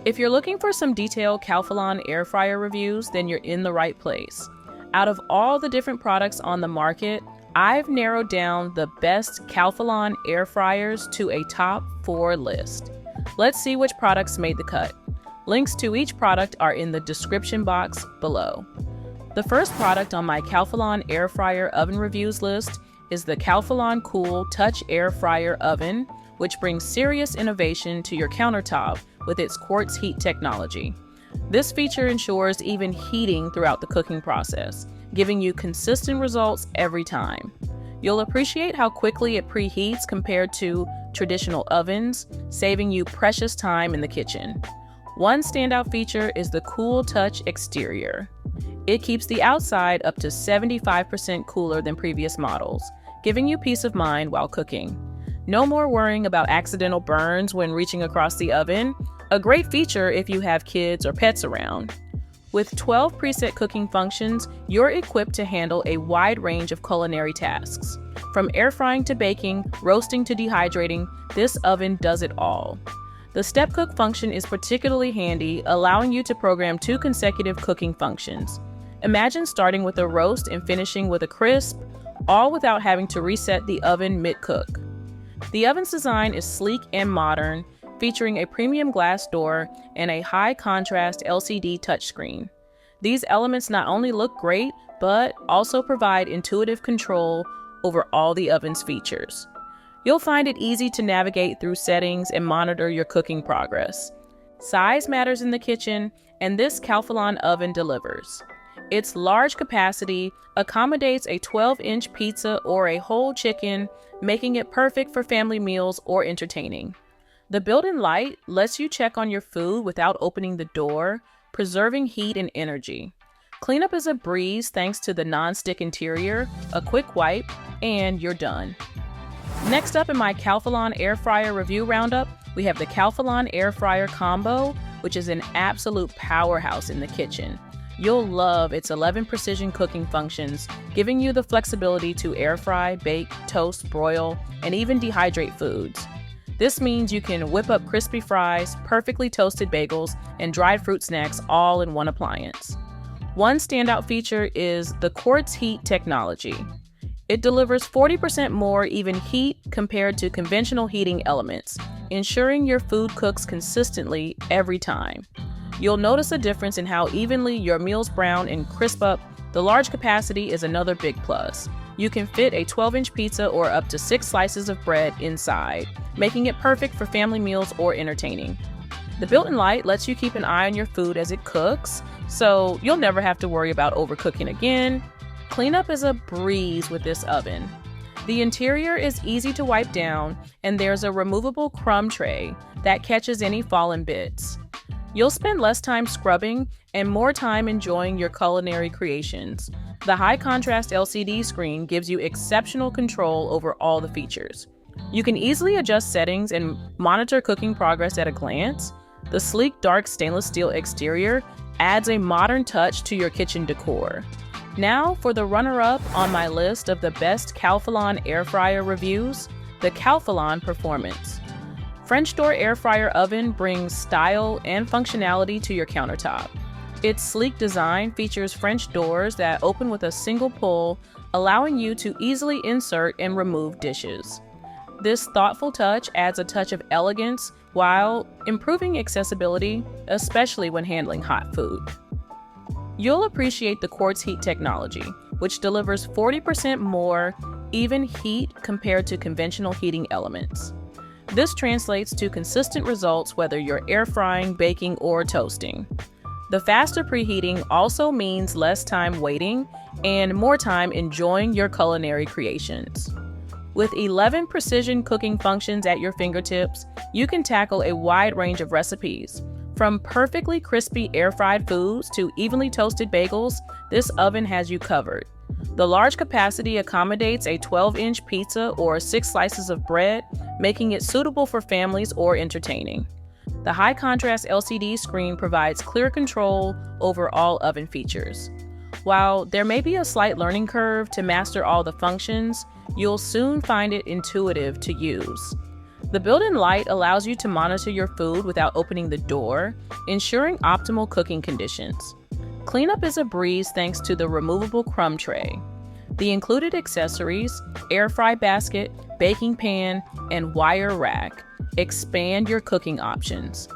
If you're looking for some detailed Calphalon air fryer reviews, then you're in the right place. Out of all the different products on the market, I've narrowed down the best Calphalon air fryers to a top 4 list. Let's see which products made the cut. Links to each product are in the description box below. The first product on my Calphalon air fryer oven reviews list is the Calphalon Cool Touch Air Fryer Oven, which brings serious innovation to your countertop with its quartz heat technology. This feature ensures even heating throughout the cooking process, giving you consistent results every time. You'll appreciate how quickly it preheats compared to traditional ovens, saving you precious time in the kitchen. One standout feature is the Cool Touch exterior. It keeps the outside up to 75% cooler than previous models, giving you peace of mind while cooking. No more worrying about accidental burns when reaching across the oven, a great feature if you have kids or pets around. With 12 preset cooking functions, you're equipped to handle a wide range of culinary tasks. From air frying to baking, roasting to dehydrating, this oven does it all. The step cook function is particularly handy, allowing you to program 2 consecutive cooking functions. Imagine starting with a roast and finishing with a crisp, all without having to reset the oven mid-cook. The oven's design is sleek and modern, featuring a premium glass door and a high-contrast LCD touchscreen. These elements not only look great, but also provide intuitive control over all the oven's features. You'll find it easy to navigate through settings and monitor your cooking progress. Size matters in the kitchen, and this Calphalon oven delivers. Its large capacity accommodates a 12-inch pizza or a whole chicken, making it perfect for family meals or entertaining. The built-in light lets you check on your food without opening the door, preserving heat and energy. Cleanup is a breeze thanks to the non-stick interior, a quick wipe, and you're done. Next up in my Calphalon air fryer review roundup, we have the Calphalon air fryer combo, which is an absolute powerhouse in the kitchen. You'll love its 11 precision cooking functions, giving you the flexibility to air fry, bake, toast, broil, and even dehydrate foods. This means you can whip up crispy fries, perfectly toasted bagels, and dried fruit snacks all in one appliance. One standout feature is the quartz heat technology. It delivers 40% more even heat compared to conventional heating elements, ensuring your food cooks consistently every time. You'll notice a difference in how evenly your meals brown and crisp up. The large capacity is another big plus. You can fit a 12-inch pizza or up to 6 slices of bread inside, making it perfect for family meals or entertaining. The built-in light lets you keep an eye on your food as it cooks, so you'll never have to worry about overcooking again. Cleanup is a breeze with this oven. The interior is easy to wipe down, and there's a removable crumb tray that catches any fallen bits. You'll spend less time scrubbing and more time enjoying your culinary creations. The high-contrast LCD screen gives you exceptional control over all the features. You can easily adjust settings and monitor cooking progress at a glance. The sleek, dark stainless steel exterior adds a modern touch to your kitchen decor. Now for the runner-up on my list of the best Calphalon air fryer reviews, the Calphalon Performance. French door air fryer oven brings style and functionality to your countertop. Its sleek design features French doors that open with a single pull, allowing you to easily insert and remove dishes. This thoughtful touch adds a touch of elegance while improving accessibility, especially when handling hot food. You'll appreciate the quartz heat technology, which delivers 40% more even heat compared to conventional heating elements. This translates to consistent results whether you're air frying, baking, or toasting. The faster preheating also means less time waiting and more time enjoying your culinary creations. With 11 precision cooking functions at your fingertips, you can tackle a wide range of recipes. From perfectly crispy air-fried foods to evenly toasted bagels, this oven has you covered. The large capacity accommodates a 12-inch pizza or 6 slices of bread, making it suitable for families or entertaining. The high-contrast LCD screen provides clear control over all oven features. While there may be a slight learning curve to master all the functions, you'll soon find it intuitive to use. The built-in light allows you to monitor your food without opening the door, ensuring optimal cooking conditions. Cleanup is a breeze thanks to the removable crumb tray. The included accessories, air fry basket, baking pan, and wire rack expand your cooking options.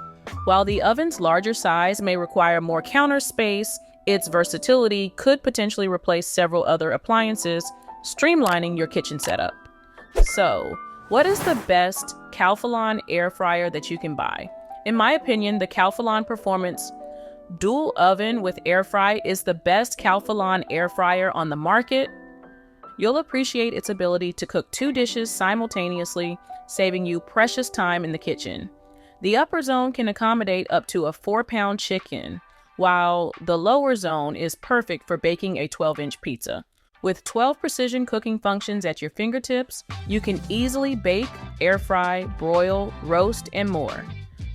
While the oven's larger size may require more counter space, its versatility could potentially replace several other appliances, streamlining your kitchen setup. So, what is the best Calphalon air fryer that you can buy? In my opinion, the Calphalon Performance Dual Oven with Air Fry is the best Calphalon air fryer on the market. You'll appreciate its ability to cook 2 dishes simultaneously, saving you precious time in the kitchen. The upper zone can accommodate up to a 4-pound chicken, while the lower zone is perfect for baking a 12-inch pizza. With 12 precision cooking functions at your fingertips, you can easily bake, air fry, broil, roast, and more.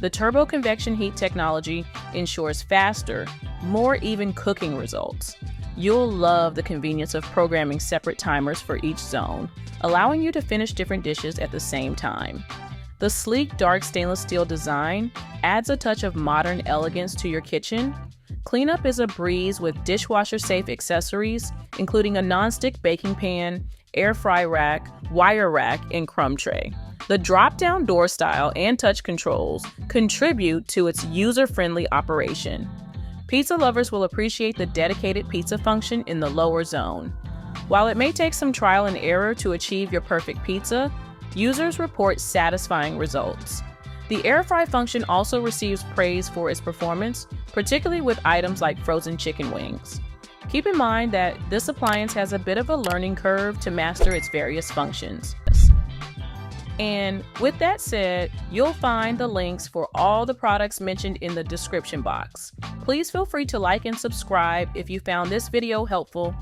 The turbo convection heat technology ensures faster, more even cooking results. You'll love the convenience of programming separate timers for each zone, allowing you to finish different dishes at the same time. The sleek, dark stainless steel design adds a touch of modern elegance to your kitchen. Cleanup is a breeze with dishwasher-safe accessories, including a non-stick baking pan, air fry rack, wire rack, and crumb tray. The drop-down door style and touch controls contribute to its user-friendly operation. Pizza lovers will appreciate the dedicated pizza function in the lower zone. While it may take some trial and error to achieve your perfect pizza, users report satisfying results. The air fry function also receives praise for its performance, particularly with items like frozen chicken wings. Keep in mind that this appliance has a bit of a learning curve to master its various functions. And with that said, you'll find the links for all the products mentioned in the description box. Please feel free to like and subscribe if you found this video helpful.